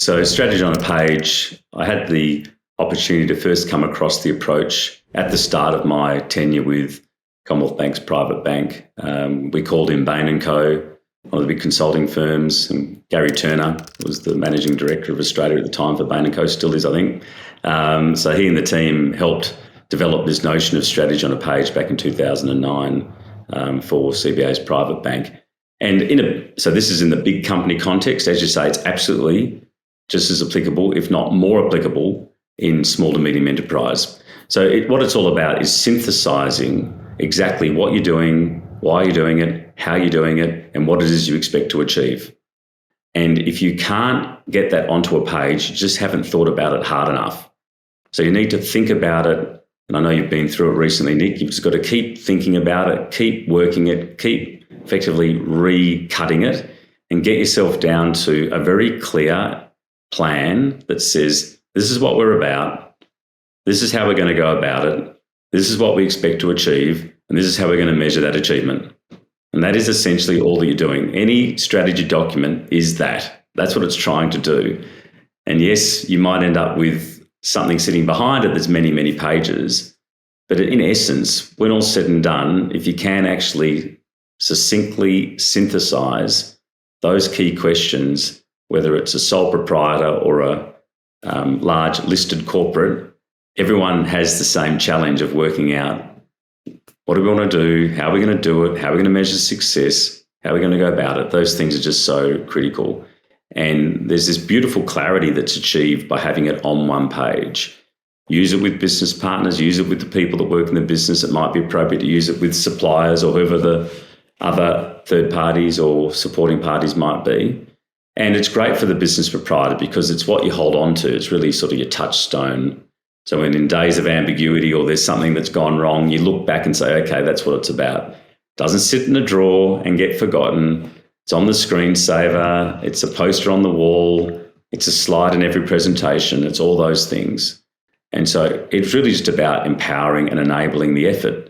So strategy on a page, I had the opportunity to first come across the approach at the start of my tenure with Commonwealth Bank's private bank. We called in Bain & Co., one of the big consulting firms, and Gary Turner was the managing director of Australia at the time for Bain & Co., still is, I think. So he and the team helped develop this notion of strategy on a page back in 2009 for CBA's private bank. And so this is in the big company context. As you say, it's absolutely just as applicable, if not more applicable, in small to medium enterprise. So what it's all about is synthesizing exactly what you're doing, why you're doing it, how you're doing it, and what it is you expect to achieve. And if you can't get that onto a page, you just haven't thought about it hard enough. So you need to think about it. And I know you've been through it recently, Nick. You've just got to keep thinking about it, keep working it, keep effectively recutting it, and get yourself down to a very clear plan that says, this is what we're about, this is how we're going to go about it, this is what we expect to achieve, and this is how we're going to measure that achievement. And that is essentially all that you're doing. Any strategy document is that. That's what it's trying to do. And yes, you might end up with something sitting behind it that's many, many pages. But in essence, when all's said and done, if you can actually succinctly synthesize those key questions, whether it's a sole proprietor or a large listed corporate, everyone has the same challenge of working out what do we want to do, how are we going to do it, how are we going to measure success, how are we going to go about it. Those things are just so critical. And there's this beautiful clarity that's achieved by having it on one page. Use it with business partners, use it with the people that work in the business. It might be appropriate to use it with suppliers or whoever the other third parties or supporting parties might be. And it's great for the business proprietor because it's what you hold on to. It's really sort of your touchstone. So when in days of ambiguity or there's something that's gone wrong, you look back and say, okay, that's what it's about. It doesn't sit in a drawer and get forgotten. It's on the screensaver. It's a poster on the wall. It's a slide in every presentation. It's all those things. And so it's really just about empowering and enabling the effort.